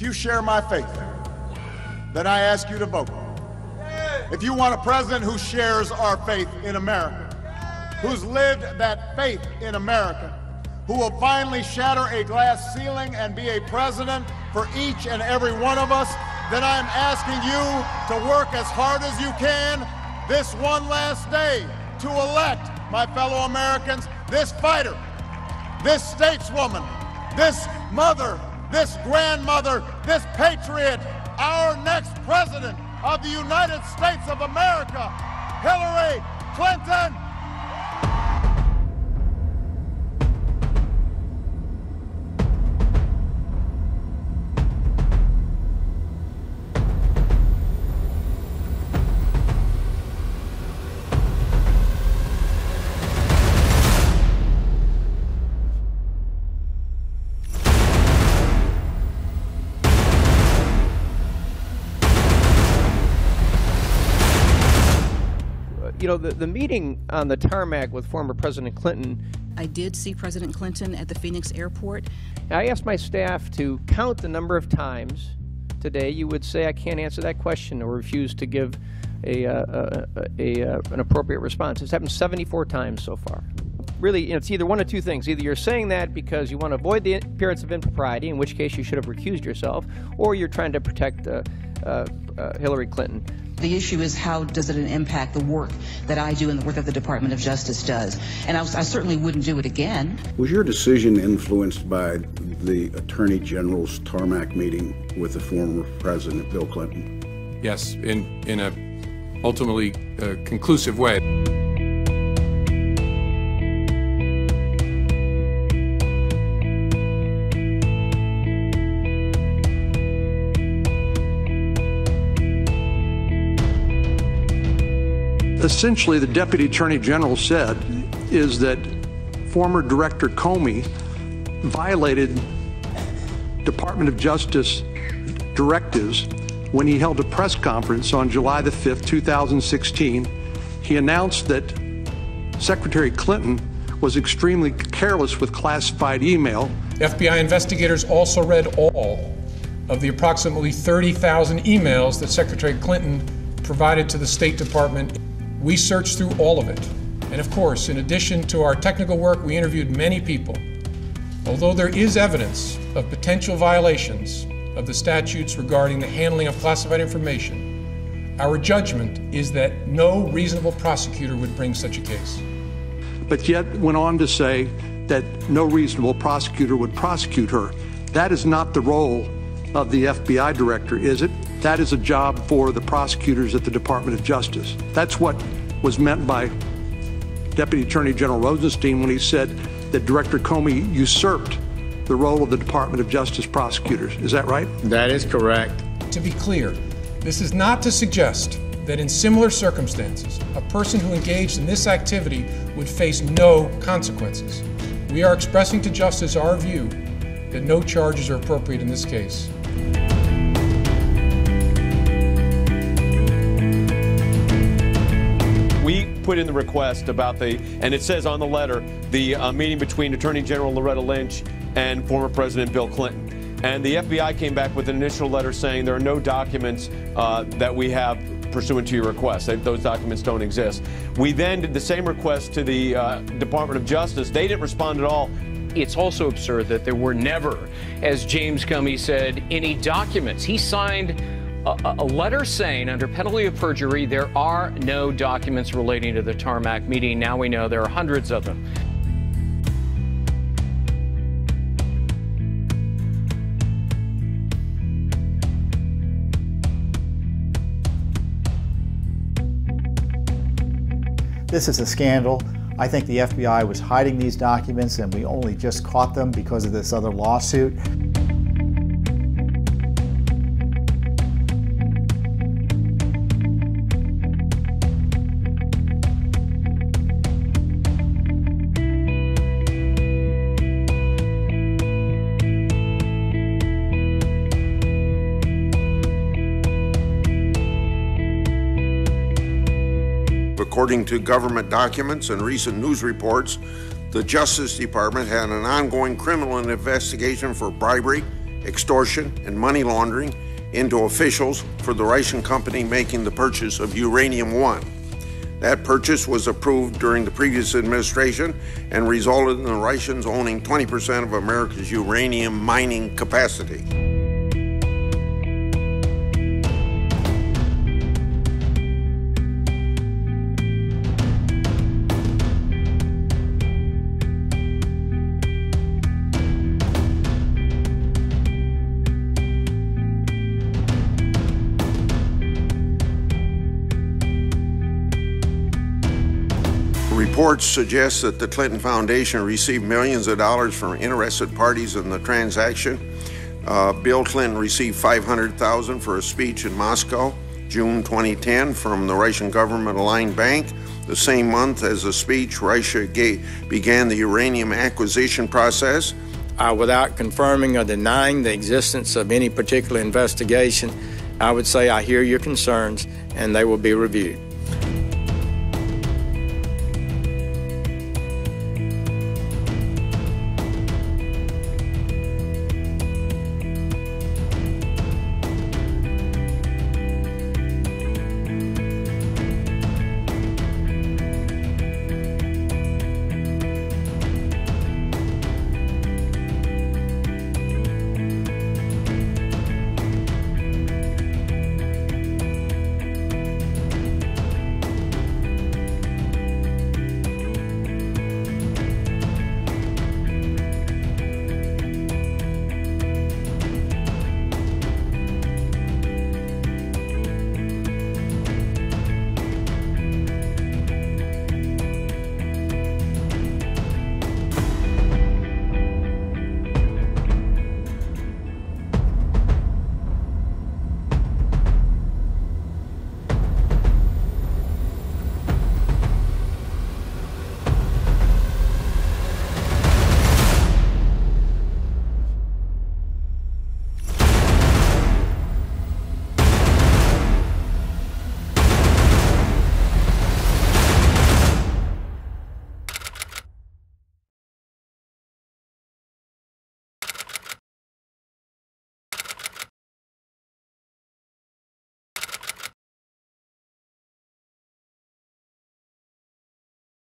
you share my faith, then I ask you to vote. If you want a president who shares our faith in America, who's lived that faith in America, who will finally shatter a glass ceiling and be a president for each and every one of us, then I'm asking you to work as hard as you can this one last day to elect, my fellow Americans, this fighter, this stateswoman, this mother, this grandmother, this patriot, our next president of the United States of America, Hillary Clinton. You know, the meeting on the tarmac with former President Clinton. I did see President Clinton at the Phoenix airport. I asked my staff to count the number of times today you would say I can't answer that question or refuse to give an appropriate response. It's happened 74 times so far. Really, you know, it's either one of two things. Either you're saying that because you want to avoid the appearance of impropriety, in which case you should have recused yourself, or you're trying to protect Hillary Clinton. The issue is, how does it impact the work that I do and the work that the Department of Justice does? And I certainly wouldn't do it again. Was your decision influenced by the Attorney General's tarmac meeting with the former President Bill Clinton? Yes, in a ultimately conclusive way. Essentially, the Deputy Attorney General said is that former Director Comey violated Department of Justice directives when he held a press conference on July the 5th, 2016. He announced that Secretary Clinton was extremely careless with classified email. FBI investigators also read all of the approximately 30,000 emails that Secretary Clinton provided to the State Department. We searched through all of it. And of course, in addition to our technical work, we interviewed many people. Although there is evidence of potential violations of the statutes regarding the handling of classified information, our judgment is that no reasonable prosecutor would bring such a case. But yet went on to say that no reasonable prosecutor would prosecute her. That is not the role of the FBI director, is it? That is a job for the prosecutors at the Department of Justice. That's what was meant by Deputy Attorney General Rosenstein when he said that Director Comey usurped the role of the Department of Justice prosecutors. Is that right? That is correct. To be clear, this is not to suggest that in similar circumstances, a person who engaged in this activity would face no consequences. We are expressing to justice our view that no charges are appropriate in this case. We put in the request about and it says on the letter, the meeting between Attorney General Loretta Lynch and former President Bill Clinton. And the FBI came back with an initial letter saying there are no documents that we have pursuant to your request. Those documents don't exist. We then did the same request to the Department of Justice. They didn't respond at all. It's also absurd that there were never, as James Comey said, any documents. He signed a letter saying, under penalty of perjury, there are no documents relating to the tarmac meeting. Now we know there are hundreds of them. This is a scandal. I think the FBI was hiding these documents and we only just caught them because of this other lawsuit. According to government documents and recent news reports, the Justice Department had an ongoing criminal investigation for bribery extortion, and money laundering into officials for the Russian company making the purchase of Uranium One. That purchase was approved during the previous administration and resulted in the Russians owning 20% of America's uranium mining capacity. Reports suggest that the Clinton Foundation received millions of dollars from interested parties in the transaction. Bill Clinton received $500,000 for a speech in Moscow, June 2010, from the Russian government-aligned bank. The same month as the speech, Russia began the uranium acquisition process. Without confirming or denying the existence of any particular investigation, I would say I hear your concerns and they will be reviewed.